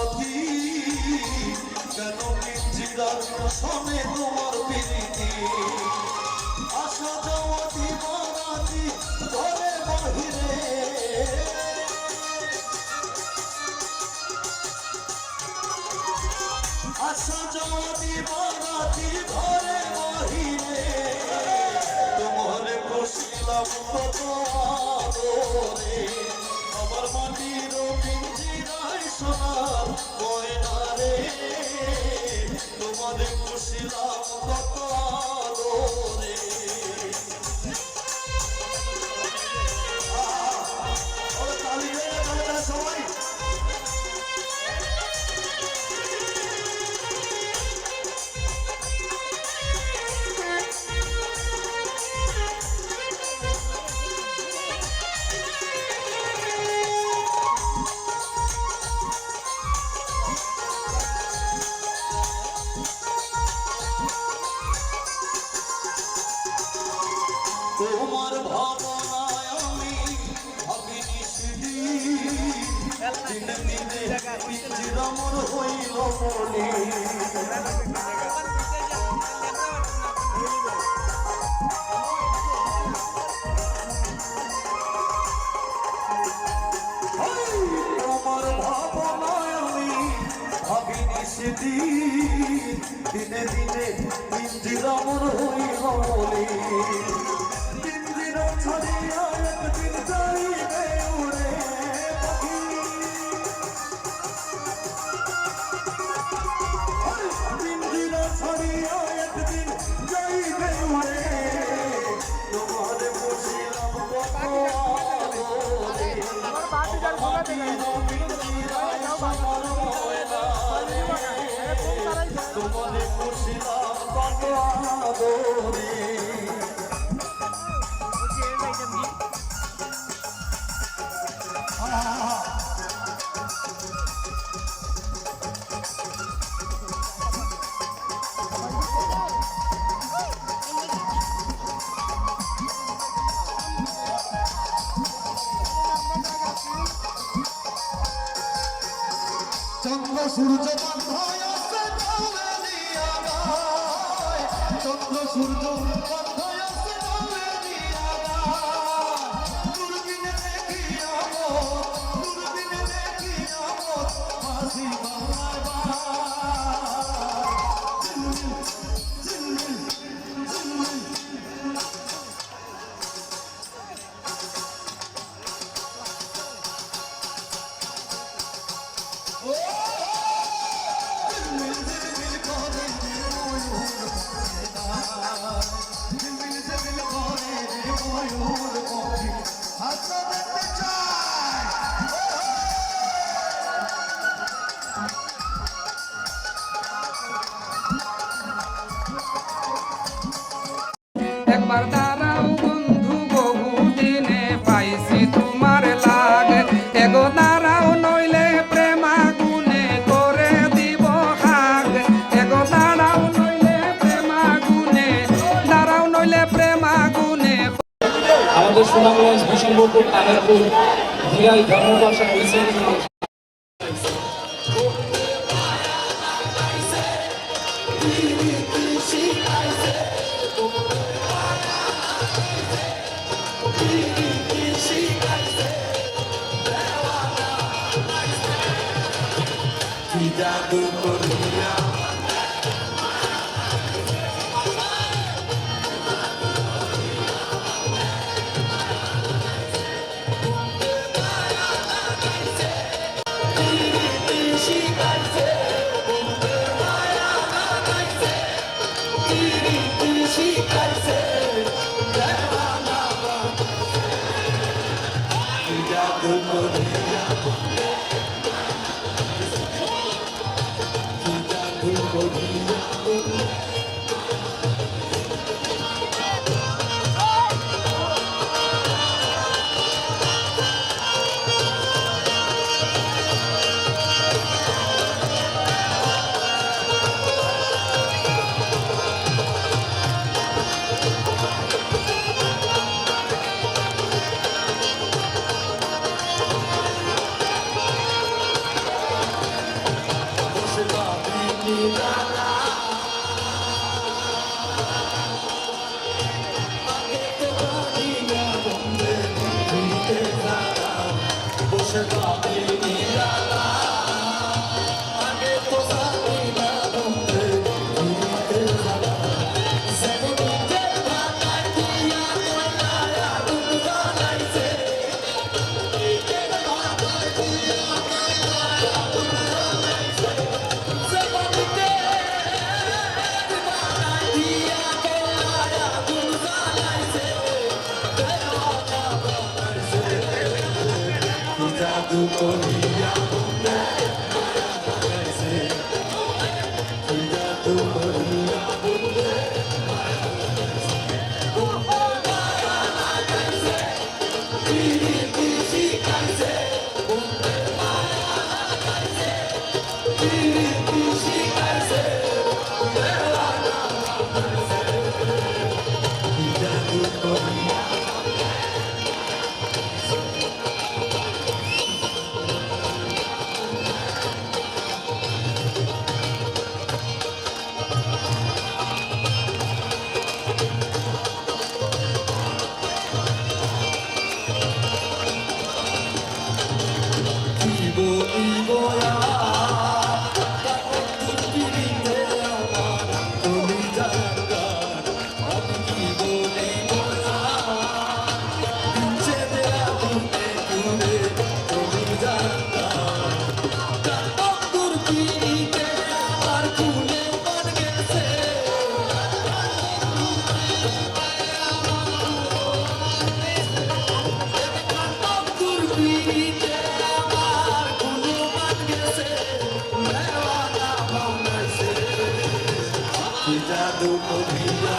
সাথী কেন পিঞ্জিরার শোনে তোমার প্রীতি আসা যাওয়া দিবারাতি ঘরে বাহিরে আসা যাওয়া দিবারাতি ঘরে বাহিরে তোমার খুশিলাম কত আদরে আমার মাটির পিঞ্জিরায় সোনার ময়না রে তোমার খুশিলাম কত আদরে তালি রে তালি সবাই তোমার ভাবনায় আমি ভাবিনি সেদিন দিনে পিঞ্জিরা মোর হইল মনে তোমার ভাবনায় আমি ভাবিনি সেদিন দিনে দিনে পিঞ্জিরা মোর হইল মনে ছড়িয়া একদিন যাইবে উড়ে পাখি পিঞ্জিরা ছড়িয়া একদিন যাইবে উড়ে তোমার বসিলাম কত আদরে তোমার বসিলাম কত আদরে চন্দ্র সূর্য বন্ধায় আছে ঢালে দিয়া গায় চন্দ্র সূর্য বন্ধায় আছে ঢালে দিয়া গায় দূরবীনে দেখি আমোদ হাসি বাংলায় একবার দাঁড়াও বন্ধু বহুদিনে পাইছি তোমার লাগ এগো দাঁড়াও নইলে প্রেমা গুনে করে দিব হাগ এগো দাঁড়াও নইলে প্রেমা গুনে দাঁড়াও নইলে প্রেমা গুনে আমাদের সুনামগঞ্জ বিশম্বরপুর আমেরপুর ভিরাই ধর্মপাশা হয়েছে পিড়িতে আমার কুলে মন গেছে বন্ধুর পিড়িতে আমার কুলে মন গেছে দেওয়ানা বানাইছে কি জাদু করিয়া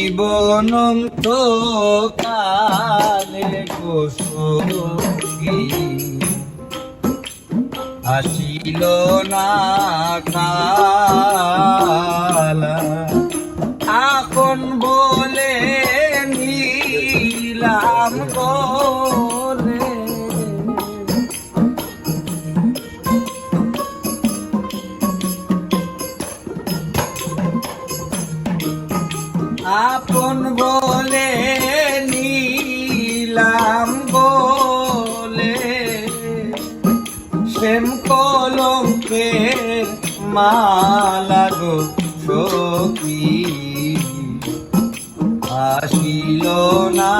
জীবনন্ত কালে কোসঙ্গী আসিল না কালা আপন বলে নিলাম বলে আপন বলে নিলাম বলে শ্যাম কলঙ্কের মালা গো সখী আসিল না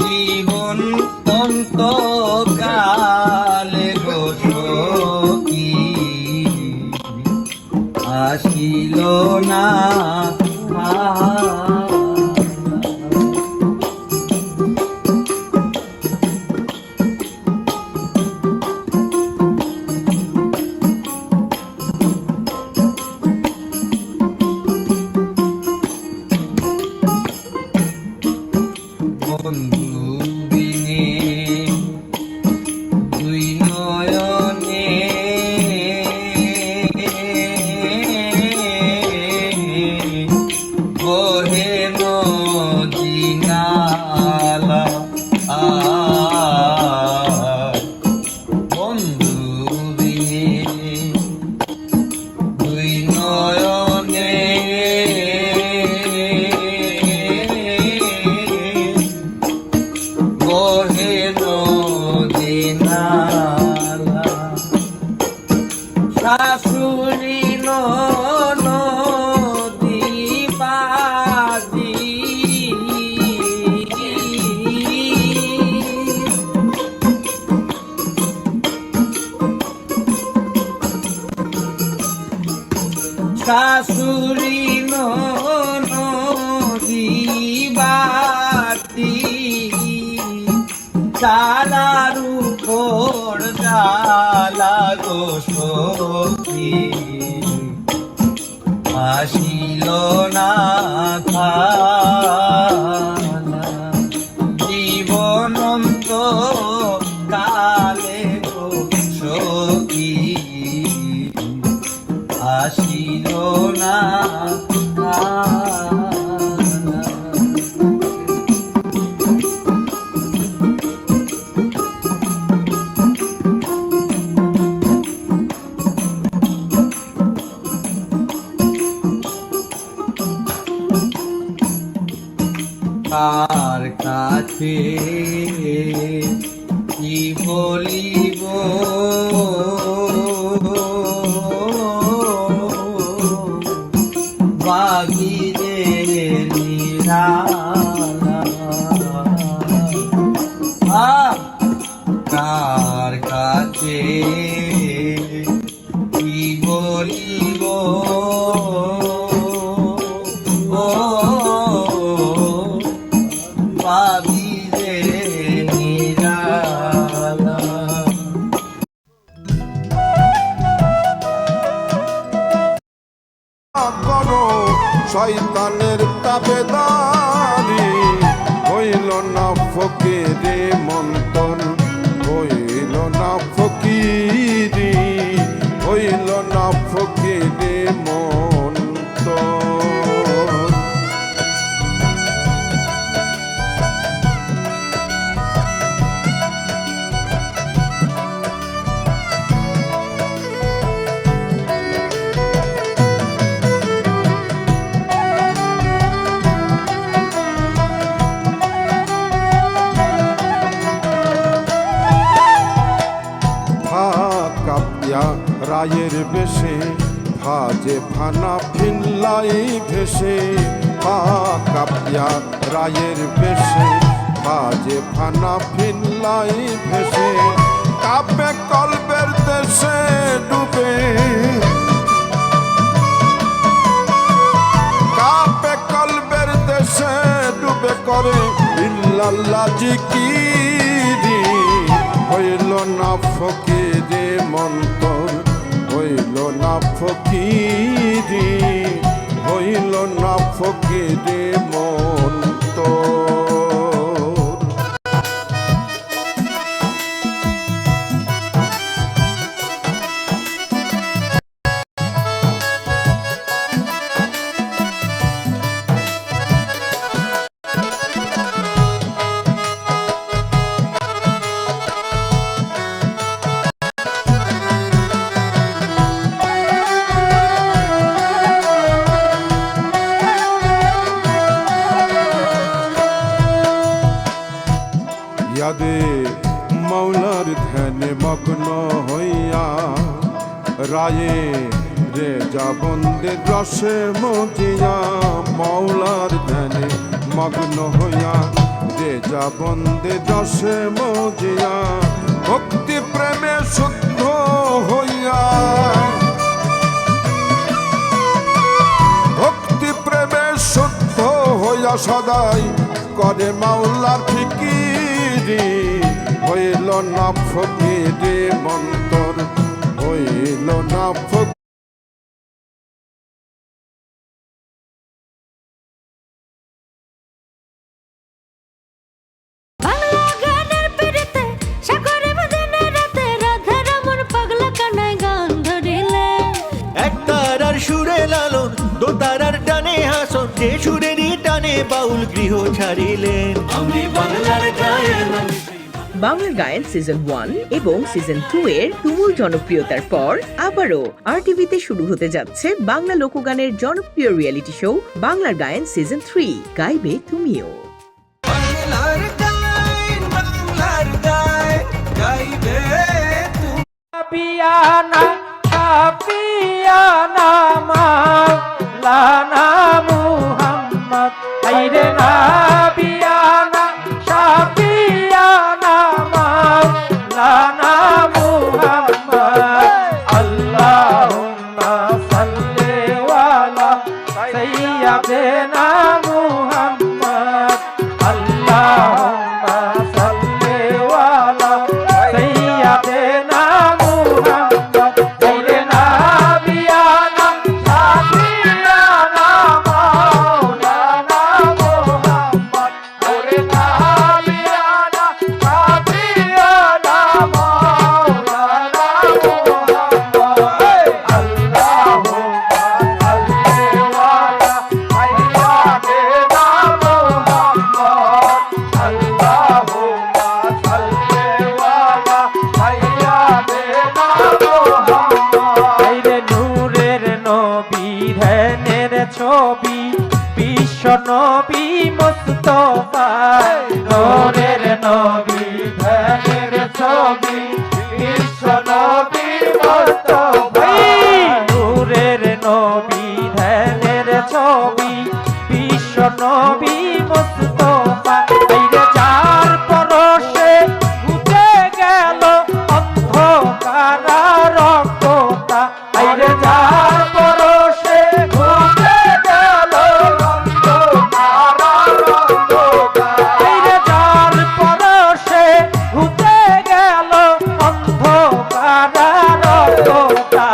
জীবন অন্তকালে গো সখী আসিল না বন্ধু বিনে দুই নয়নে বহে নদী নালা বন্ধু বিনে দুই নয়নে বহে নদী নালা শাশুড়ি নদী বাজি শাশুড়ি নদী বাতি চালার উপর জালা গো সখী আসিল না থানা জীবনন্ত কালে গো সখী আসিল না থানা। কার কাছে কি বলিব বাগিরে নিরালা কার কাছে কি বলিব বাবিরে নিরালা। করো শয়তানের তাবেদারি হইল না ফকিরে মন্তন হইল না ফকিরি হইল না ফকিরে মন্তন। কাপিয়া রায়ের বেশে ভাজে ফানা ফিনলাই ভেসে কাপিয়া রায়ের বেশে ভাজে ফানা ফিনলাই ভেসে কাপে কলবের দেশে ডুবে কাপে কলবের দেশে ডুবে করে ইল্লাল্লাহ জিকিরি হইল না ফকিরে মন্তর হইল না ফকিরি হইল না ফকিরে মন্তর। ইয়াদে মৌলার ধ্যানে মগ্ন হইয়া রায়ে রে যাবন্দের রসে মজিয়া মৌলার ধ্যানে মগ্ন হইয়া রে যাবন্দের রসে মজিয়া ভক্তি প্রেমে শুদ্ধ হইয়া ভক্তি প্রেমে শুদ্ধ হইয়া সদাই করে মাওলার ফিকিরি হইল না ফকিরে মন্তর হইল না ফকির। দোতারার টানে হাসন যে সুরেরই টানে বাউল গৃহ ছাড়িলেন আমি বাংলার গায়েন। বাংলার গায়েন সিজন 1 এবং সিজন 2 এর তুমুল জনপ্রিয়তার পর আবারও RTVতে শুরু হতে যাচ্ছে বাংলা লোকগানের জনপ্রিয় রিয়েলিটি শো বাংলার গায়েন সিজন 3 গাইবে তুমিও। বাংলার গায়েন বাংলার গায়েন গাইবে তুমি পিয়ানা পিয়ানা মাওলানা মুহাম্মদ আইরে নাবিয়ানা শাফিয়ানা মাওলানা মুহাম্মদ আল্লাহুম্মা সাল্লি ওয়ালা সাইয়্যিদিনা মুহাম্মদ আল্লাহুম্মা সাল্লি ওয়ালা সাইয়্যিদিনা মুহাম্মদ আইরে নাবিয়ানা শাফিয়ানা নবী ধ্যানের ছবি বিশ্ব নবী মুস্তাফা নূরের নবী ধ্যানের ছবি বিশ্ব নবী মুস্তাফা নূরের নবী ধ্যানের ছবি বিশ্ব নবী মুস্তাফা আইরে যার পরশে উঠে গেল অন্ধকার রক্ততা আইরে যার পরশে উঠে গেল অন্ধকার রক্ততা আইরে যার পরশে উঠে গেল অন্ধকার রক্ততা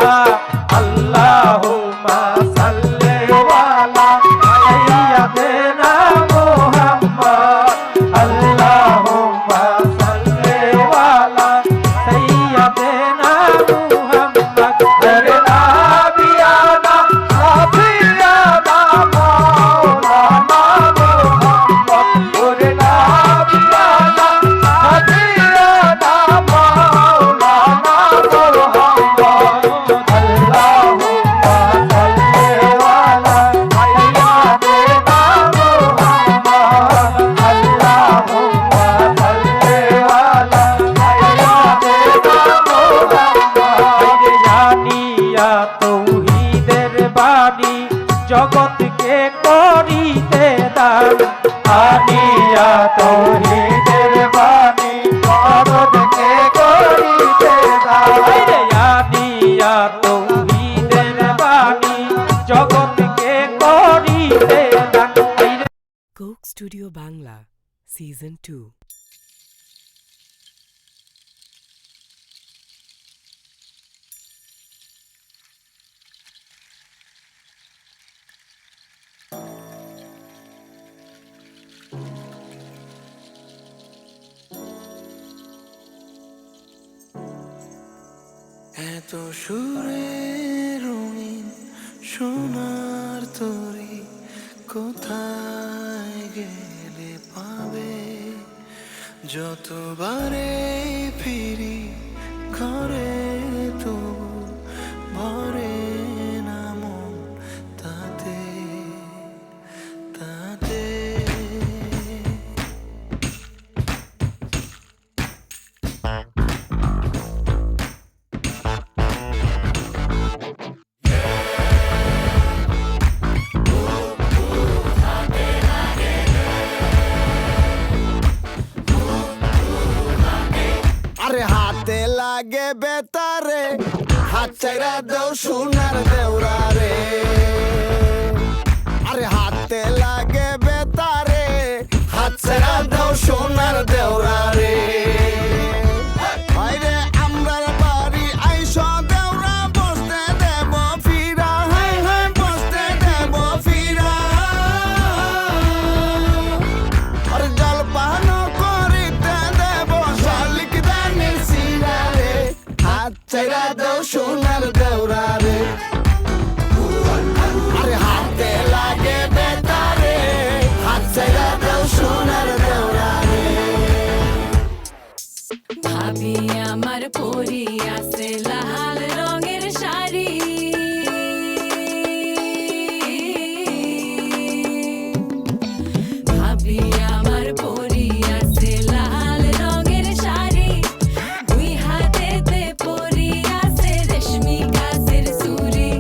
আল্লাহুম্মা সাল্লি আলা সাইয়্যিদিনা মুহাম্মদ আল্লাহুম্মা সাল্লি আলা সাইয়্যিদিনা মুহাম্মদ ওরে নাবিয়ানা হাবিয়ানা মাওলানা মুহাম্মদ ওরে নাবিয়ানা হাবিয়ানা মাওলানা মুহাম্মদ আল্লাহুম্মা সাল্লি আলা সাইয়্যিদিনা মুহাম্মদ আল্লাহুম্মা সাল্লি আলা সাইয়্যিদিনা মুহাম্মদ জানিয়া তৌহীদের বাণী জগৎকে করিতে দান আনিয়া তৌহীদের বাণী জগৎকে করিতে দান আনিয়া তৌহীদের বাণী জগৎকে করিতে দান কোক স্টুডিও বাংলা সিজন 2 এত সুরে রঙিন সোনার তরি কোথায় গেলে পাবে যতবারে ফিরি ঘরে তবু ভরে না মন তাতে তাতে আরে হাতে লাগে বেতারে হাত চাইরা দেও সোনার দেওরা রে আরে হাতে লাগে বেতারে হাত চাইরা দেও সোনার দেওরা রে আইরে আমরার বাড়ি আইসো দেওরা বসতে দেব ফিরা হাই হাই বসতে দেব ফিরা আরে জলপান করিতে দেব শালিক দানের সিরা রে হাত চাইরা দেও সোনার দেওরা রে আরে হাতে লাগে বেতারে হাত চাইরা দেও সোনার দেওরা রে ভাবি আমার পরি আছে লাল রঙের শাড়ি ভাবি আমার পরি আছে লাল রঙের শাড়ি দুই হাতেতে পরি আছে রেশমি গাছের চুড়ি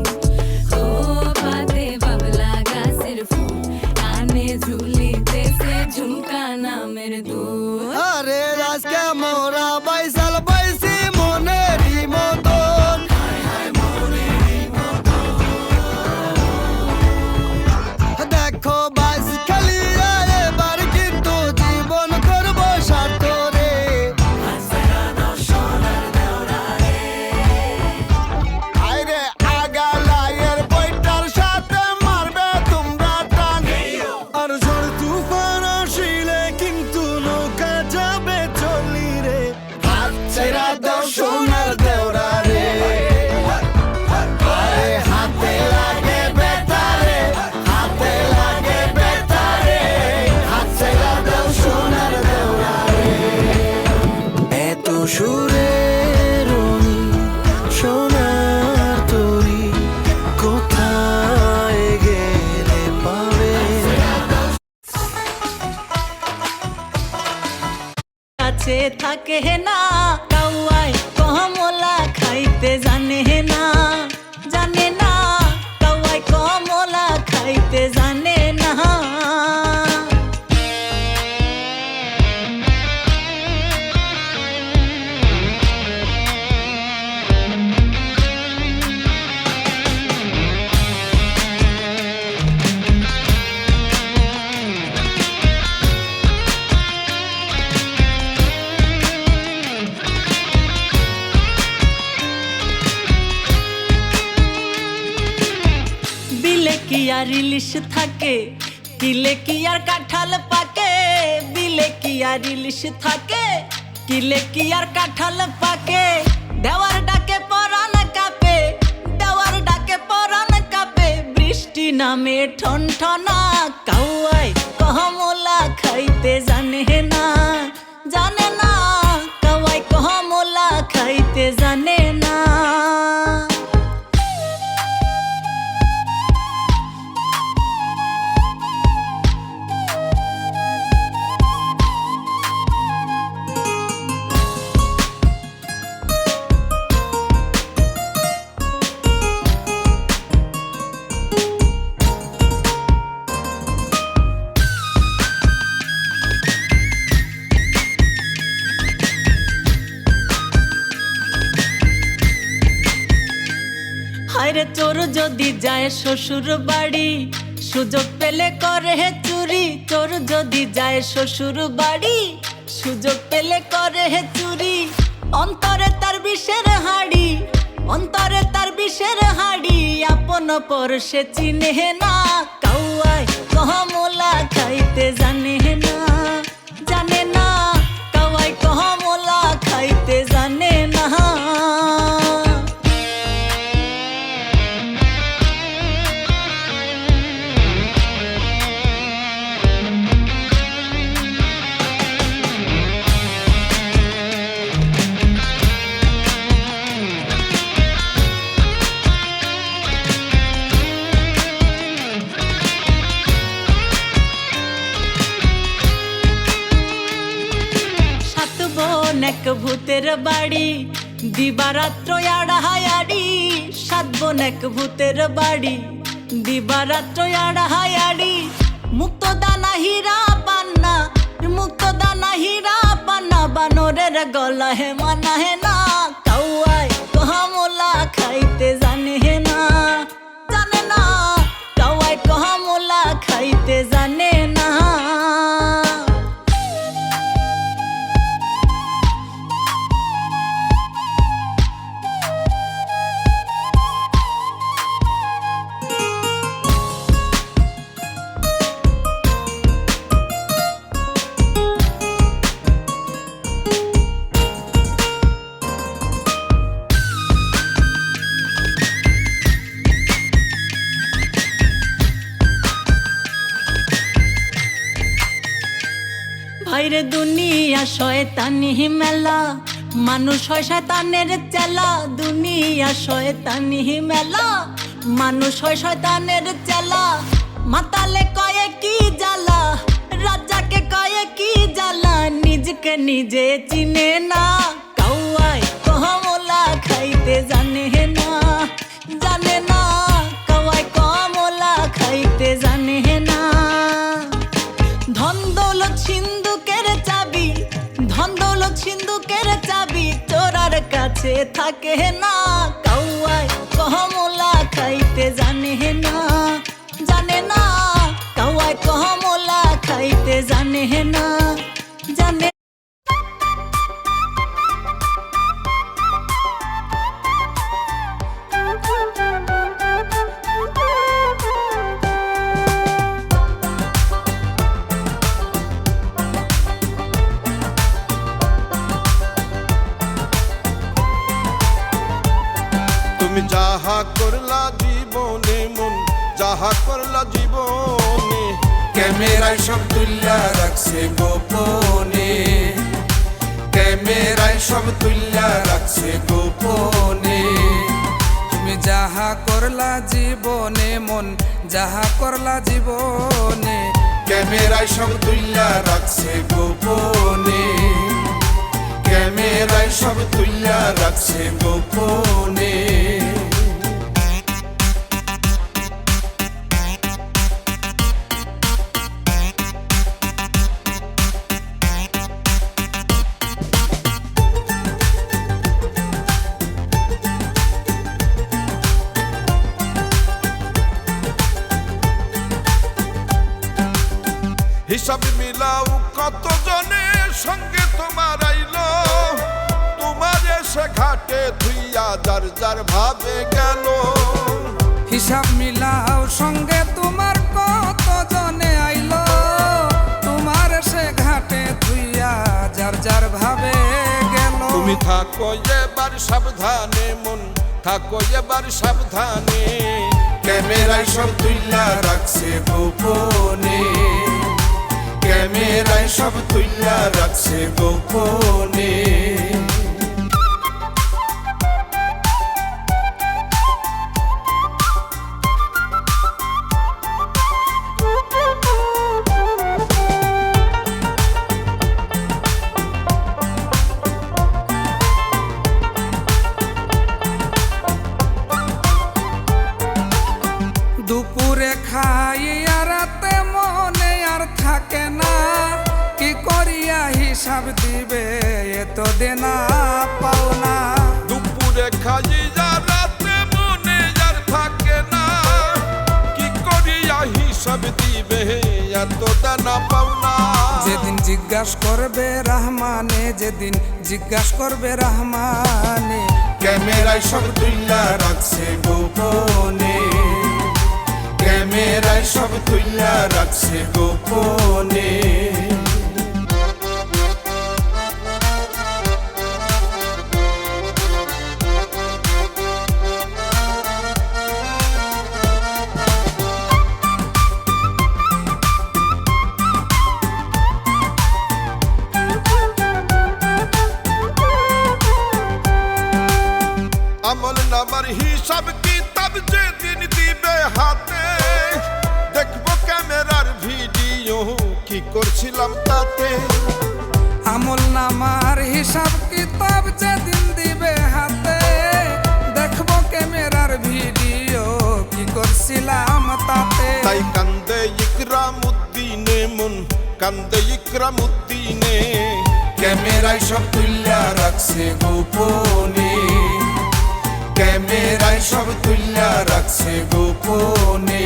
ও পাতে বাবলা গাছের ফুল কানে ঝুলিতেছে ঝুমকা নামের দুল আরে আজকে মোরা বাইসাল বাইসি মনে থাকে না কাওয়াই কমলা খাইতে জানে না জানে না কাওয়াই কমলা খাইতে জানে না কি আর ইলিশ থাকে কিলে কি আর কাঁঠাল পাকে বিলে কি আর ইলিশ থাকে কিলে কি আর কাঁঠাল পাকে দেওয়ার ডাকে পরাণ কাঁপে দেওয়ার ডাকে পরাণ কাঁপে বৃষ্টি নামে ঠনঠনা কাওয়াই কমলা খাইতে জানে না জানে না কাওয়াই কমলা খাইতে জানে না হায়রে চোর যদি যায় শ্বশুর বাড়ি সুযোগ পেলে করে চুরি চোর যদি যায় শ্বশুর বাড়ি সুযোগ পেলে করে চুরি অন্তরে তার বিষের হাড়ি অন্তরে তার বিষের হাড়ি আপন পর সে চিনে না কাওয়াই কমলা খাইতে জানে না জানে না কাওয়াই কমলা খাইতে জানে না এক ভূতের বাড়ি দিবারাত্র আড়াহায়াড়ি সাত বোন এক ভূতের বাড়ি দিবারাত্র আড়াহায়াড়ি মুক্ত দানা হীরা পান্না মুক্ত দানা হীরা পান্না বানরের গলা হে মানা হে না কাওয়াই কমলা খাইতে জানে না জানে না কাওয়াই কমলা খাইতে জানে না ভাইরে দুনিয়া শয়তানি মেলা মানুষ হয় শয়তানের চেলা দুনিয়া শয়তানি মেলা মানুষ হয় শয়তানের চেলা মাতালে কয়ে কি জ্বালা রাজাকে কয়ে কি জ্বালা নিজকে নিজে চিনে না কাওয়াই কমলা খাইতে জানে না জানে না কাওয়াই কমলা খাইতে জানে না ধন দৌলত সিন্ধুকের চাবি ধন দৌলত সিন্ধুকের চাবি চোরার কাছে থাকে না কাওয়াই কমলা খাইতে জানে না জানে না কাওয়াই কমলা খাইতে জানে না জানে তুমি যাহা করলা জীবনে মন যাহা করলা জীবনে ক্যামেরায় সব তুল্লা রাখছে গোপনে ক্যামেরায় সব তুল্লা রাখছে গোপনে তুমি যাহা করলা জীবনে মন যাহা করলা জীবনে ক্যামেরায় সব তুল্লা রাখছে গোপনে ক্যামেরায় সব তুইলা রাখছে গোপনে। হিসাব মিলাও কত জনের সঙ্গে তোমার আইলো, তোমার এসে ঘাটে ধুইয়া যার যার ভাবে গেল। হিসাব মিলাও সঙ্গে তোমার কত জনে আইলো, তোমার সে ঘাটে ধুইয়া যার যার ভাবে গেল। তুমি থাকো এবার সাবধানে মন, থাকো এবার সাবধানে। ক্যামেরায় সব তুইলা রাখছে গোপনে, ক্যামেরায় সব তুইলা রাখছে গোপনে। দুপুরে খাইয়া রাতে মনে আর থাকে না, কি করিয়া হিসাব দিবে এত দেনা পাওনা। দুপুরে খাইয়া রাতে মনে আর থাকে না, কি করিয়া হিসাব দিবে এত দানা পাওনা। যেদিন জিজ্ঞাস করবে রহমানে, যেদিন জিজ্ঞাস করবে রহমানে, ক্যামেরায় সব তুইলা রাখছে গোপনে, ক্যামেরায় সব তুইলা রাখছে গোপনে। আমল নামার হিসাব কিতাব যেদিন দিবে হাতে, দেখবো ক্যামেরার ভিডিও কি করছিলাম তাতে। আমল নামার হিসাব কিতাব যেদিন দিবে হাতে, দেখবো ক্যামেরার ভিডিও কি করছিলাম তাতে। তাই কান্দে ইকরামুদ্দিনে মন, কান্দে ইকরামুদ্দিনে। ক্যামেরায় সব তুইলা রাখছে গোপনে, ক্যামেরায় সব তুইলা রাখছে গোপনে।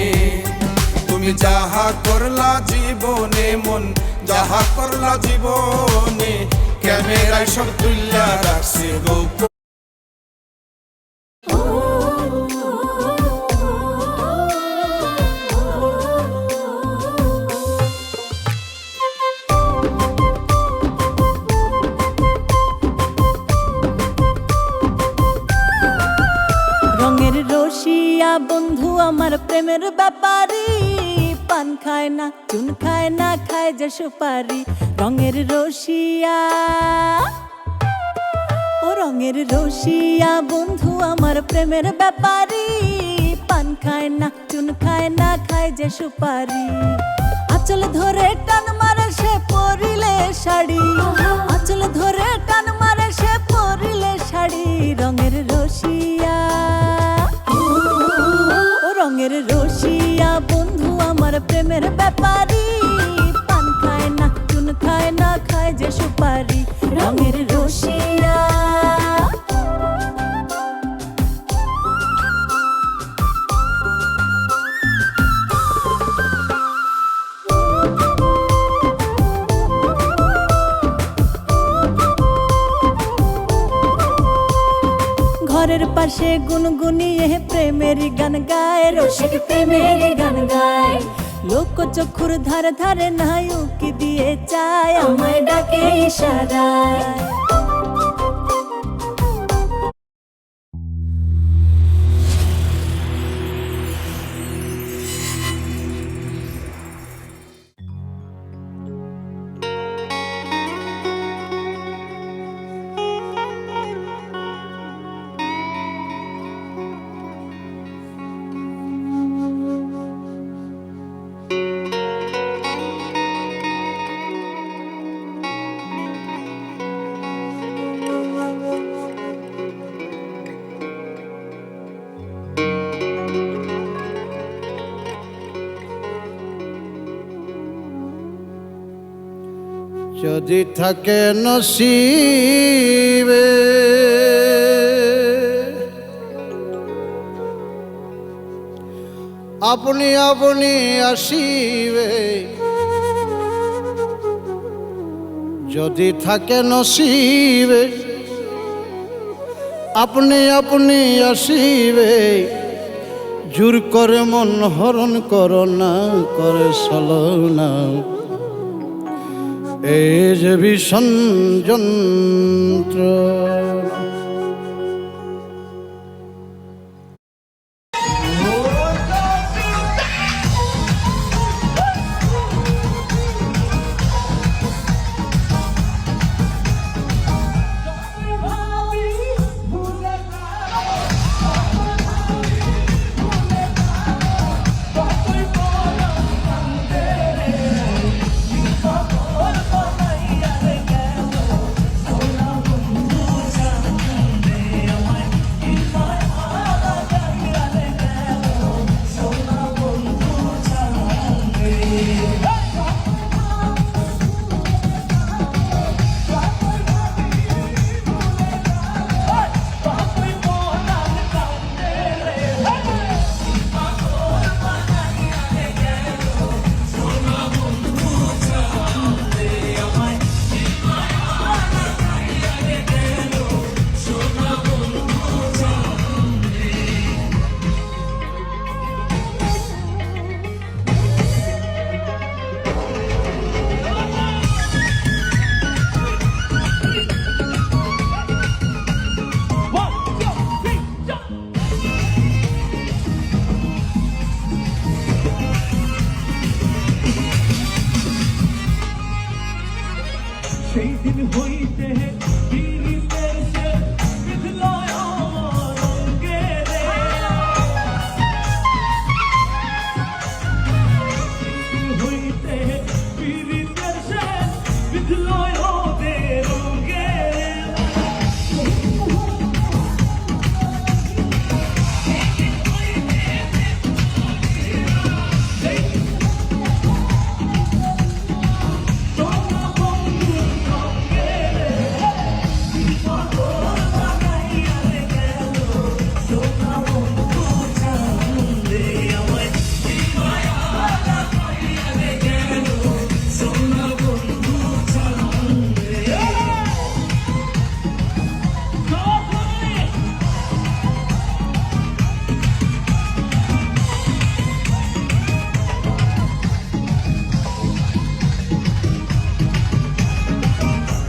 তুমি যাহা করলা জীবনে মন, যাহা করলা জীবনে, ক্যামেরায় সব তুইলা রাখছে গোপনে। রঙের রসিয়া বন্ধু আমার প্রেমের ব্যাপারী, পান খায় না চুন খায় না, খায় যে সুপারি। রঙের রসিয়া, ও রঙের রসিয়া বন্ধু আমার প্রেমের ব্যাপারী, পান খায় না চুন খায় না, খায় যে সুপারি। আঁচল ধরে টান মারে সে পরিলে শাড়ি, আঁচল ধরে টান মারে সে পরিলে শাড়ি। রঙের রসিয়া, ও রঙের রসিয়া বন্ধু আমার প্রেমের ব্যাপারী, পান খায় না চুন খায় না, খায় যে সুপারি। রঙের রসিয়া। ঘরের পাশে গুনগুনিয়ে প্রেমেরই গান গায়, রসিক প্রেমেরই গান গায়। লোক চক্ষুর ধারে ধারে নাই উকি দিয়ে চায়, আমায় ডাকে ইশারায়। যদি থাকে নসিবে আপনি আপনি আসিবে যদি থাকে নসিবে আপনি আপনি আসিবে জোর করে মন হরণ করো না করে চলো না এই যে ভীষণ যন্ত্র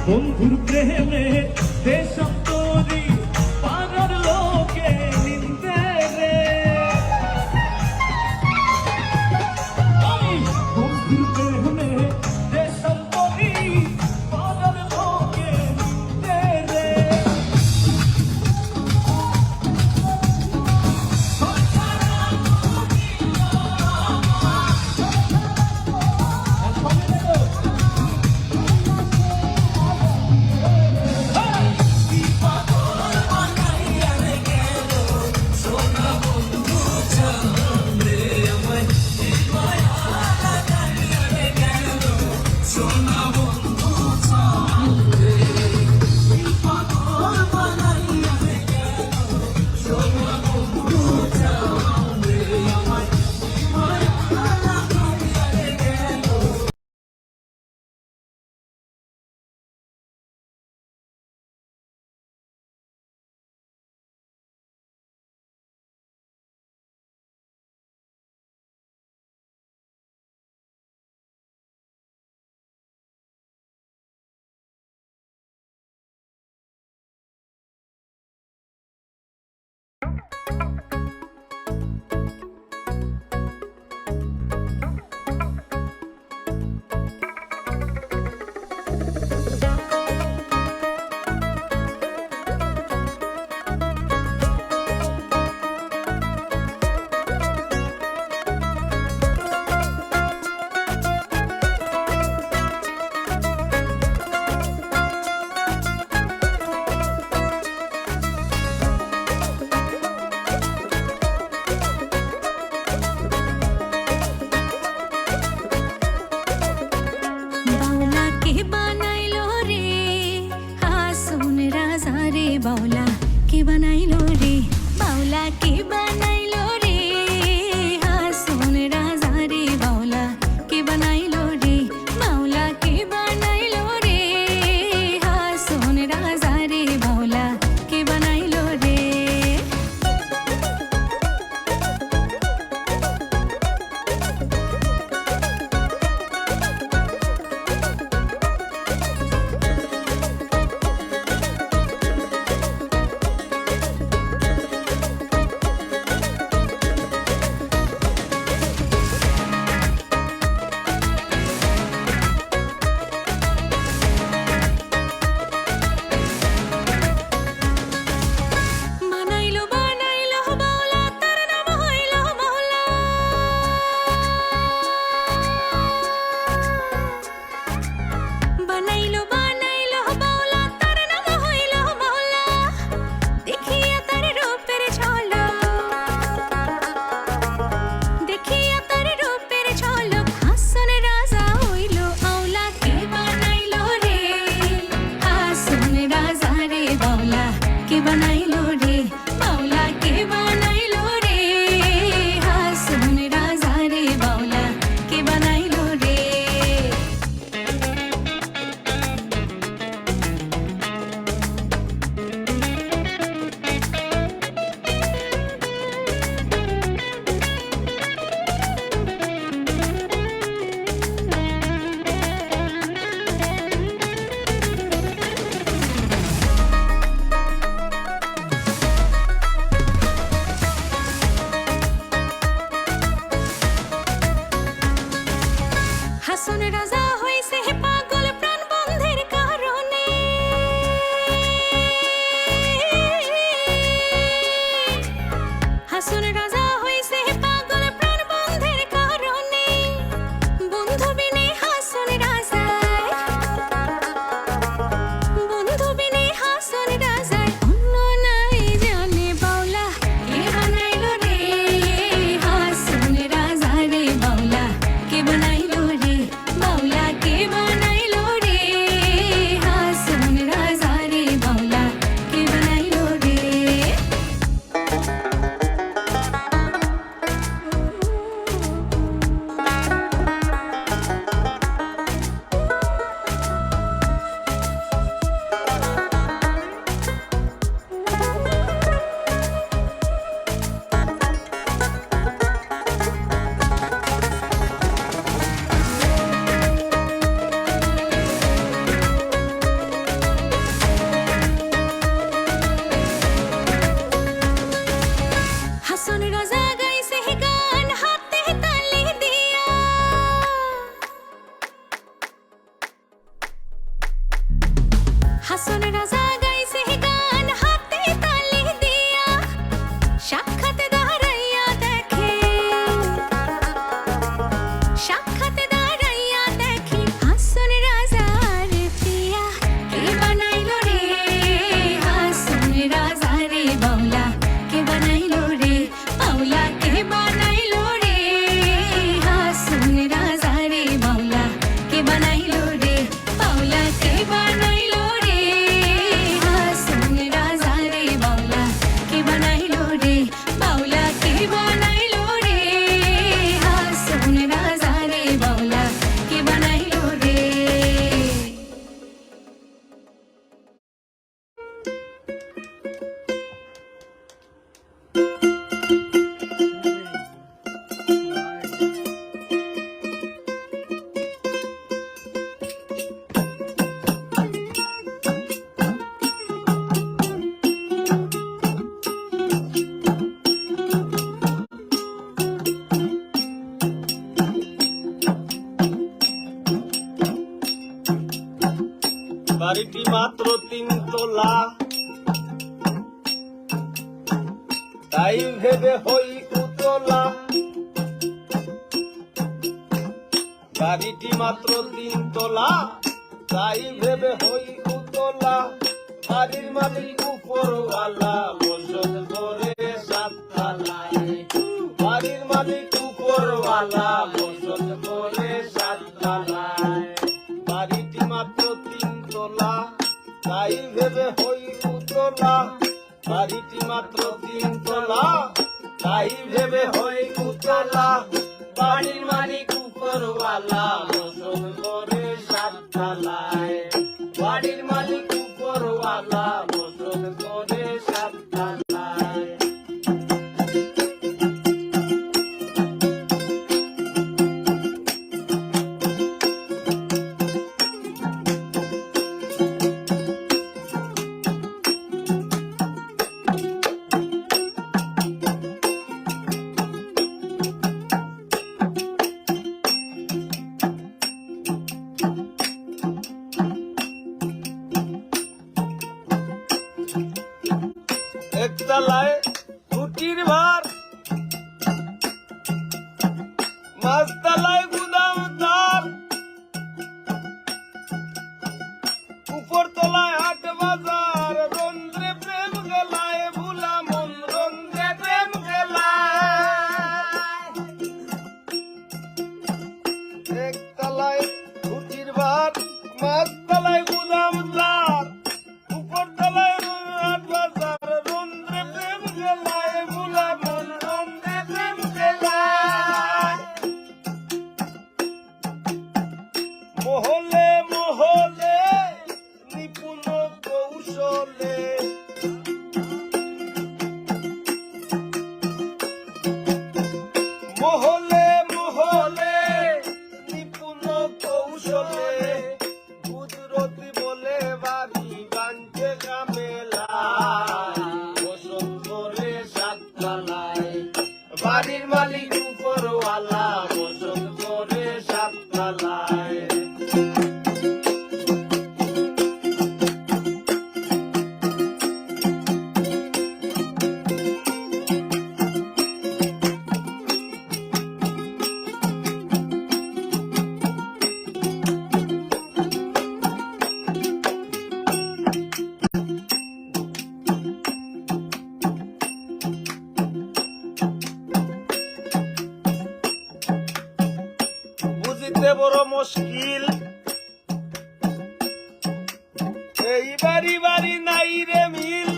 বন্ধুর প্রেমে দেশান্তরী পাড়ার লোকে নিন্দে রে বন্ধুর প্রেমে দেশান্তরী পাড়ার লোকে নিন্দে রে বাউলা কে বানাইলো রে বাউলা কে বানাইলো রে হাসন রাজা রে বাউলা কে বানাইলো রে বাউলা কে বানাইলো রে হাসন রাজা রে বাউলা কে বানাইলো রে বানাইলো বানাইলো বাউলা তার নাম হইলো মাওলা বানাইলো বানাইলো বাউলা তার নাম হইলো মাওলা দেখিয়া তার রূপের ঝলক দেখিয়া তার রূপের ঝলক হাসন রাজা হইলো আওলা কে বানাইলো রে হাসন রাজা রে বাউলা কে বানাইলো রে বাউলা কে বানাইলো রে হাসন রাজা রে বাউলা কে বানাইলো রে হাসন রাজা হইছে পাগল প্রাণ বন্ধের কারণে হাসন রাজা হইছে পাগল প্রাণ বন্ধের কারণে বন্ধু বিনে হাসন রাজা বন্ধু বিনে হাসন রাজা অন্য নাই জানে বাউলা কে বানাইলো রে হাসন রাজা রে বাউলা কে বানাইলো রে বাউলা কে বানাইলো রে হাসন রাজা রে বাউলা কে বানাইলো রে হাসন রাজা গাইছে গান হাতে তালি দিয়া হাসন রাজা গাইছে গান হাতে তালি দিয়া সাক্ষাতে দাঁড়াইয়া দেখে সাক্ষাতে দাঁড়াইয়া দেখি হাসন রাজা রে প্রিয়া কে বানাইলো রে হাসন রাজা রে বাউলা কে বানাইলো রে বাউলা কে বানাইলো রে হাসন রাজা রে বাউলা কে বানাইলো রে বাউলা কে বানাইলো রে হাসন রাজা রে বাউলা কে বানাইলো রে বাউলা কে বানাইলো রে হাসন রাজা রে বাউলা কে বানাইলো রে বাড়িটি মাত্র 3 তলা, তাই ভেবে হই উতলা। বাড়িটি মাত্র 3 তলা, তাই ভেবে হই উতলা। বাড়ির মালিক উপরওয়ালা, বসত করে 7 তলায়। বাড়ির মালিক উপরওয়ালা, বসত করে 7 তলায়। বাড়িটি মাত্র 3 তলা, তাই ভেবে হই উতলা বাড়িটি মাত্র 3 তলা তাই ভেবে হই উতলা বাড়ির মালিক উপরওয়ালা বসত করে 7 তলায় বাড়ির মালিক উপরওয়ালা বসত করে 7 তলায় একতলায় রুটির ভার মাঝতলায় গুদাম তার উপরতলায় হাট বাজার রন্ধ্রে প্রেম গেলায় ভুলা মন রন্ধ্রে প্রেম গেলায় একতলায় রুটির ভার মাঝতলায় গুদাম তার উপরতলায় হাট বাজার রন্ধ্রে প্রেম গেলায় ভুলা মন রন্ধ্রে প্রেম গেলায় মহলে মহলে নিপুণ কৌশলে মহলে মহলে নিপুণ কৌশলে কুদরতি বলে বাড়ি বাঞ্চে কামেলা বসত করে 7 তলায় বাড়ির মালিক উপরওয়ালা বসত করে 7 তলায় বুঝিতে বড় মুশকিল এই বাড়ি বাড়ি নাই রে মিল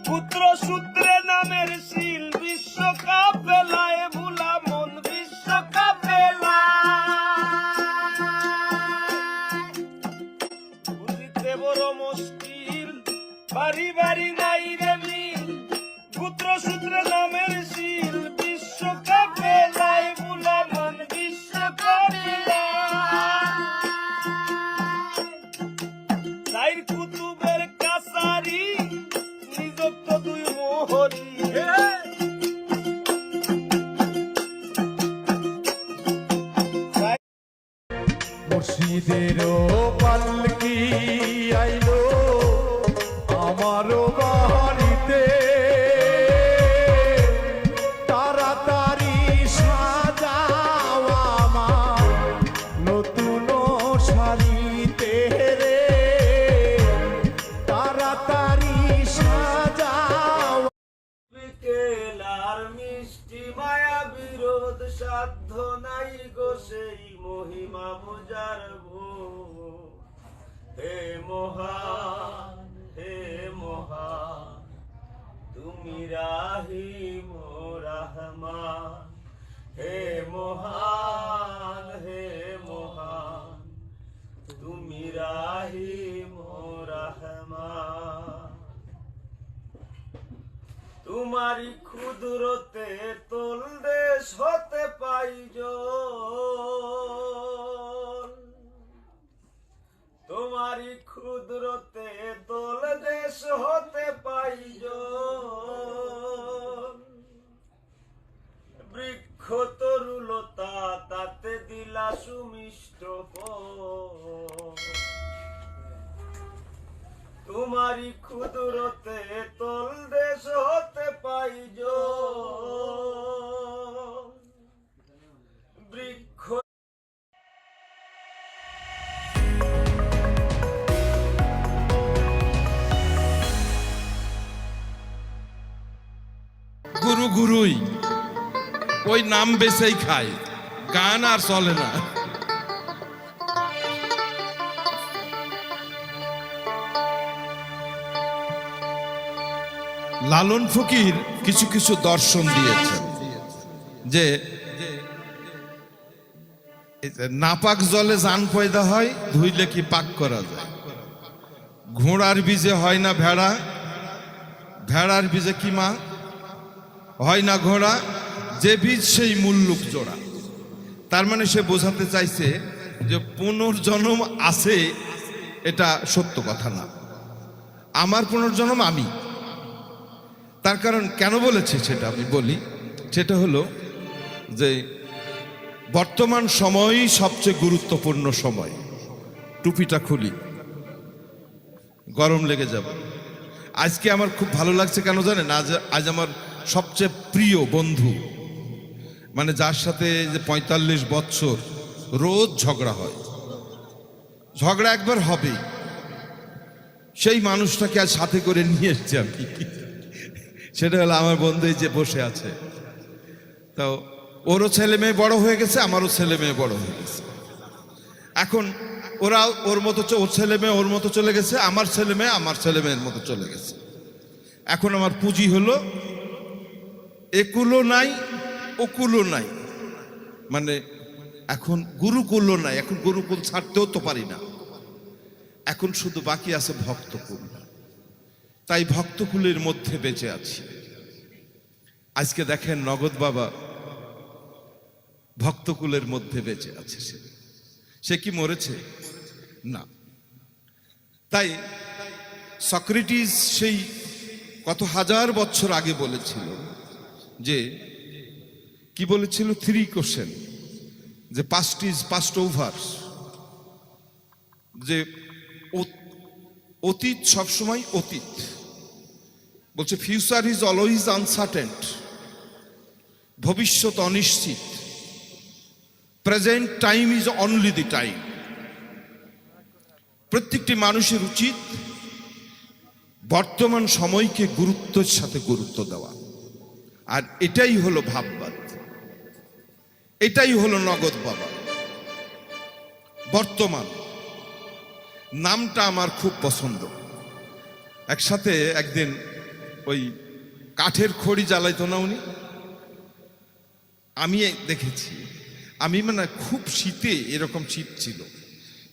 পুত্র সূত্রে নামের শিল বিশ্বকাপ বেলায় ভুলা মন বিশ্বকাপ বেলায় বুঝিতে বড় মুশকিল বাড়ি বাড়ি নাই রে মিল পুত্র সূত্রে নামের শিল বিশ্বকাপ বেলায় ভুলা মন বিশ্বকাপ বেলায় কুতুবের কাছারি নিযুক্ত 2 মোহরি মুর্শিদেরও পালকি আইলো আমারও বাড়িতে তাড়াতাড়ি সাজাও আমার নতুন শাড়িতে রে তাড়াতাড়ি সাজাও বিকেল আর মিষ্টি মায়া বিরোধ সাধ্য নাই গো সেই মহিমা বুঝার ভো হে মহান তুমি রাহিম রহমান হে মহান তুমি রাহিম রহমান তোমারি ক্ষুদ্রতে তোল দেশ হতে পাইজ তোমারি ক্ষুদ্রতে তোল দেশ হতে পাইজ বৃক্ষ তরুলতা তাতে দিলা সুমিষ্ট ফল তোমারি ক্ষুদ্রতে তোল দেশ হতে পাইজ বৃক্ষ গুরু গুরুই ওই নাম বেছেই খায় গান আর চলে না লালন ফকির কিছু কিছু দর্শন দিয়েছেন যে নাপাক জলে জান পয়দা হয়, ধুইলে কি পাক করা যায়। ঘোড়ার বীজে হয় না ভেড়া, ভেড়ার বীজে কি মা হয় না ঘোড়া, যে বীজ সেই মুল্লুক জোড়া। তার মানে সে বোঝাতে চাইছে যে পুনর্জন্ম আছে, এটা সত্য কথা না। আমার পুনর্জন্ম আমি। তার কারণ কেন বলেছে সেটা আমি বলি। সেটা হলো যে বর্তমান সময়ই সবচেয়ে গুরুত্বপূর্ণ সময়। টুপিটা খুলি, গরম লেগে যাবে। আজকে আমার খুব ভালো লাগছে কেন জানেন? আজ আমার সবচেয়ে প্রিয় বন্ধু, মানে যার সাথে যে 45 বছর রোজ ঝগড়া হয়, ঝগড়া একবার হবেই, সেই মানুষটাকে আজ সাথে করে নিয়ে এসছি আমি। সেটা হলো আমার বন্ধু যে বসে আছে। তো ওরও ছেলে মেয়ে বড় হয়ে গেছে, আমারও ছেলে মেয়ে বড় হয়ে গেছে। এখন ওরা ওর মতো, ওর ছেলে মেয়ে ওর মতো চলে গেছে, আমার ছেলে মেয়ে আমার ছেলে মেয়ের মতো চলে গেছে। এখন আমার পুঁজি হলো একুলও নাই ওকুলও নাই, মানে এখন গুরুকুলও নাই। এখন গুরুকুল ছাড়তেও তো পারি না, এখন শুধু বাকি আছে ভক্তকুল। তাই ভক্তকুলের মধ্যে বেঁচে আছি। আজকে দেখেন নগদ বাবা ভক্তকুলের মধ্যে বেঁচে আছে। সে কি মরেছে? না। তাই সক্রেটিস সেই কত হাজার বছর আগে বলেছিল যে কি বলেছিল? 3 কোশ্চেন, যে পাস্ট ইজ পাস্ট ওভার, যে অতীত সবসময় অতীত। বলছে ফিউচার ইজ অলওয়েজ আনসার্টেন, ভবিষ্যৎ অনিশ্চিত। Present time is only the time. প্রত্যেকটি মানুষের উচিত বর্তমান সময়কে গুরুত্বের সাথে গুরুত্ব দেওয়া। আর এটাই হলো ভাববাদ, এটাই হলো নগদ বাবা। বর্তমান নামটা আমার খুব পছন্দ। একসাথে একদিন ওই কাঠের খড়ি জ্বালাইতো না উনি, আমি দেখেছি। আমি মানে খুব শীতে, এরকম শীত ছিল,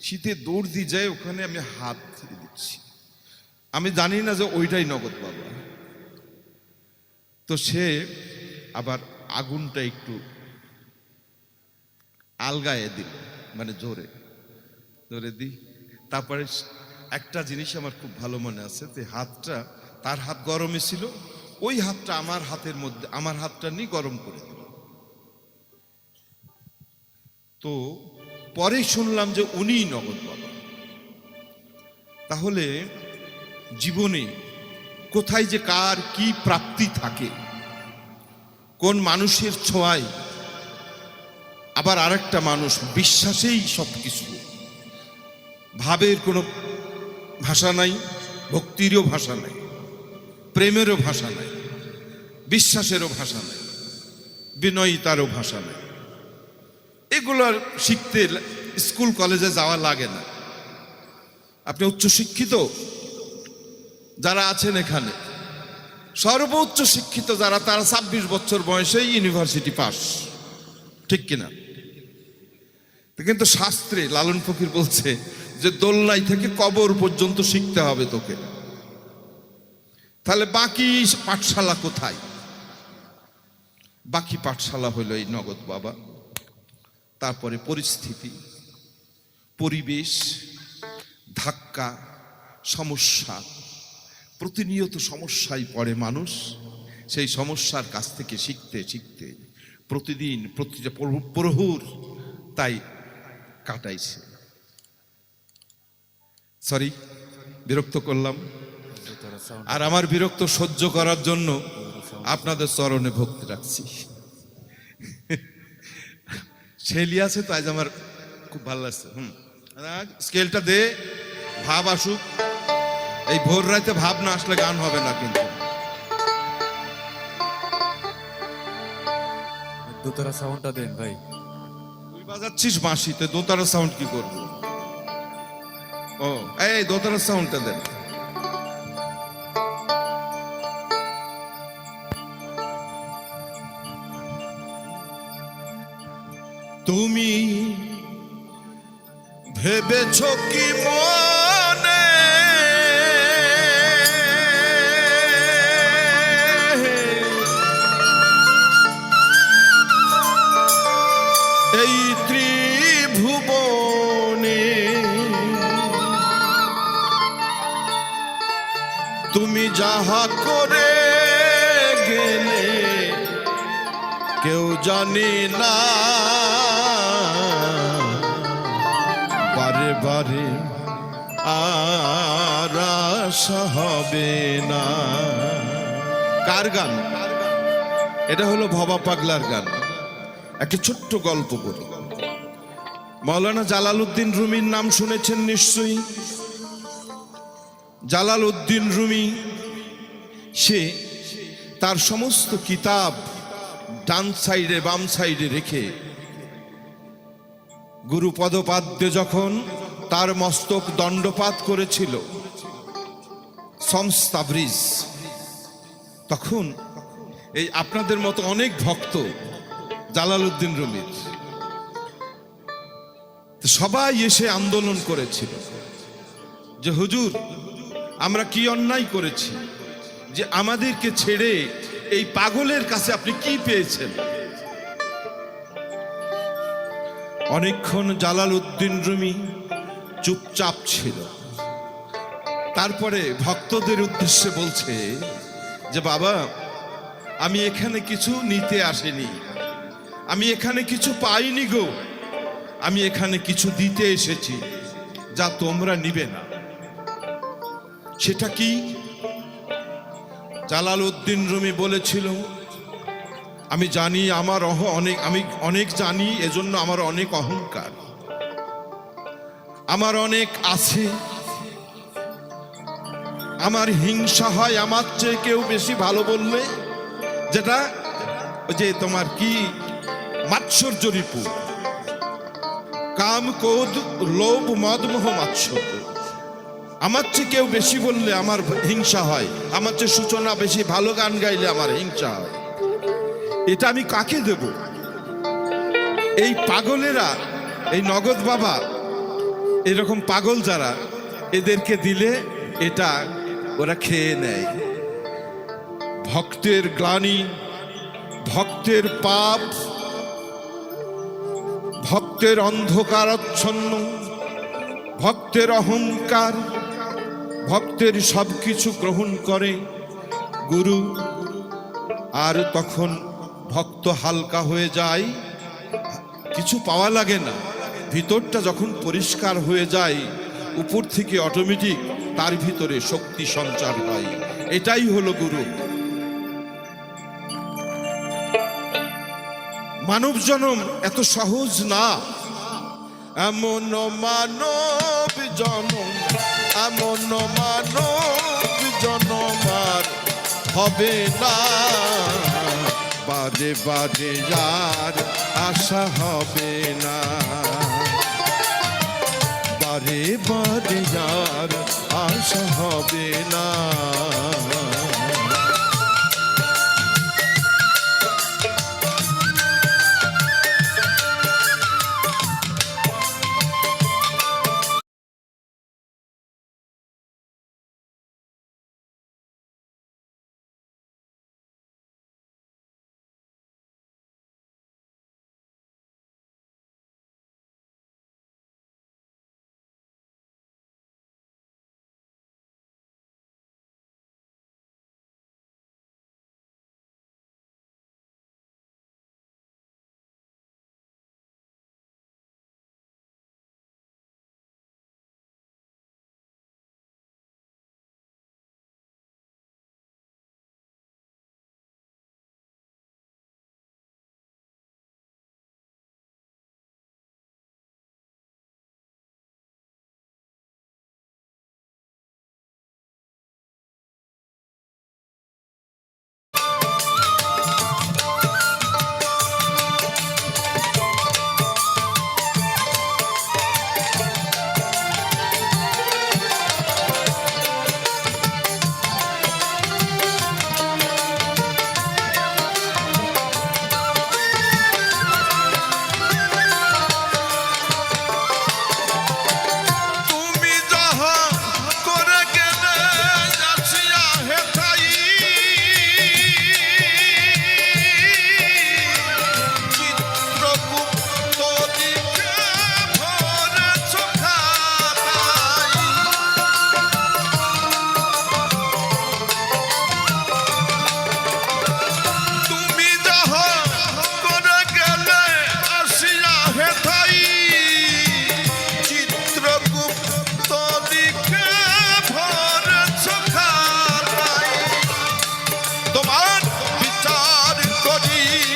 শীতে দৌড় দিয়ে যায় ওখানে, আমি হাত দিচ্ছি, আমি জানি না যে ওইটাই নগদ বাবা। তো সে আবার আগুনটা একটু আলগায়ে দিল, মানে জোরে জোরে দিই। তারপরে একটা জিনিস আমার খুব ভালো মনে আছে, যে হাতটা, তার হাত গরমে ছিল, ওই হাতটা আমার হাতের মধ্যে, আমার হাতটা নিয়ে গরম করে দিল। তো পরে শুনলাম যে উনিই নগদ বাবা। তাহলে জীবনে কোথায় যে কার কি প্রাপ্তি থাকে, কোন মানুষের ছোঁয়ায়, আবার আরেকটা মানুষ বিশ্বাসেই সবকিছু। ভাবের কোনো ভাষা নাই, ভক্তিরও ভাষা নাই, প্রেমেরও ভাষা নাই, বিশ্বাসেরও ভাষা নাই, বিনয়িতারও ভাষা নাই। এগুলোর শিখতে স্কুল কলেজে যাওয়া লাগে না। আপনি উচ্চশিক্ষিত যারা আছেন এখানে, সর্বোচ্চ শিক্ষিত যারা, তারা 26 বছর বয়সেই ইউনিভার্সিটি পাস, ঠিক কিনা? কিন্তু শাস্ত্রে লালন ফকির বলছে যে দোলনাই থেকে কবর পর্যন্ত শিখতে হবে তোকে। তাহলে বাকি পাঠশালা কোথায়? বাকি পাঠশালা হলো এই নগদ বাবা। তারপরে পরিস্থিতি, পরিবেশ, ধাক্কা, সমস্যা, প্রতিনিয়ত সমস্যায় পড়ে মানুষ। সেই সমস্যার কাছ থেকে শিখতে শিখতে প্রতিদিন প্রতিটা প্রহর তাই কাটাইছে। সরি, বিরক্ত করলাম। আর আমার বিরক্ত সহ্য করার জন্য আপনাদের চরণে ভক্তি রাখছি। ছেলে আছে তো আজ আমার খুব ভালো লাগছে। স্কেলটা দে, ভাব আসুক। এই ভোর রাতে ভাব না আসলে গান হবে না। কিন্তু দোতারা সাউন্ডটা দেন ভাই। তুই বাজাচ্ছিস বাঁশিতে, দোতারা সাউন্ড কি করবো? ও এই দোতারা সাউন্ডটা দেন। তুমি ভেবেছ কি মনে এই ত্রিভুবনে তুমি যাহা করে গেলে কেউ জানি না, বারে বারে আর আশা হবে না। কার গান এটা? হলো ভবা পাগলার গান। একটা ছোট্ট গল্প করি। মাওলানা জালালউদ্দিন রুমির নাম শুনেছেন নিশ্চয়ই। জালালউদ্দিন রুমি সে তার সমস্ত কিতাব ডান সাইডে বাম সাইডে রেখে গুরু পদপাদ্যে যখন তার মস্তক দণ্ডপাত করেছিল শমস তাবরিজ, তখন এই আপনাদের মতো অনেক ভক্ত জালালউদ্দিন রুমির সবাই এসে আন্দোলন করেছিল যে হুজুর আমরা কি অন্যায় করেছি যে আমাদেরকে ছেড়ে এই পাগলের কাছে আপনি কি পেয়েছেন? অনেকক্ষণ জালালউদ্দিন রুমি চুপচাপ ছিল। তারপরে ভক্তদের উদ্দেশ্যে বলছে যে বাবা, আমি এখানে কিছু নিতে আসিনি, আমি এখানে কিছু পাইনি গো, আমি এখানে কিছু দিতে এসেছি যা তোমরা নিবে না। সেটা কি? জালালউদ্দিন রুমি বলেছিল, আমি জানি আমার আমি অনেক জানি, এজন্য আমার অনেক অহংকার, আমার অনেক আছে, আমার হিংসা হয় আমার চেয়ে কেউ বেশি ভালো বললে, যেটা যে তোমার কি মাৎসর্য রিপু, কাম ক্রোধ লোভ মদ মোহ মাৎসর্য। আমার চেয়ে কেউ বেশি বললে আমার হিংসা হয়, আমার চেয়ে সূচনা বেশি ভালো গান গাইলে আমার হিংসা হয়। এটা আমি কাকে দেব? এই পাগলেরা, এই নগদ বাবা, এরকম পাগল যারা, এদেরকে দিলে এটা ওরা খেয়ে নেয়। ভক্তের গ্লানি, ভক্তের পাপ, ভক্তের অন্ধকারাচ্ছন্ন, ভক্তের অহংকার, ভক্তের সবকিছু গ্রহণ করে গুরু। আর তখন ভক্ত হালকা হয়ে যায়, কিছু পাওয়া লাগে না। ভিতরটা যখন পরিষ্কার হয়ে যায়, উপর থেকে অটোমেটিক তার ভিতরে শক্তি সঞ্চার হয়। এটাই হলো গুরু। মানব জনম এত সহজ না। এমন মানব জনম, এমন মানব জনম আর হবে না, বারে বারে আর আশা হবে না, বারে বারে আর আশা হবে না।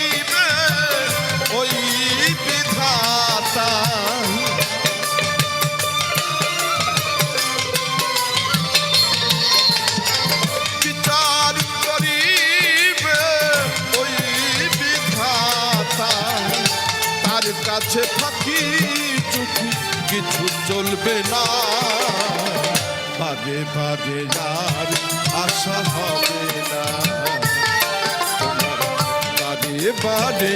করিবে ওই বিধাতা বিচার করিবে ওই বিধাতা তার কাছে থাকি চুকি কিছু চলবে না বারে বারে আর আশা হবে না বারে বারে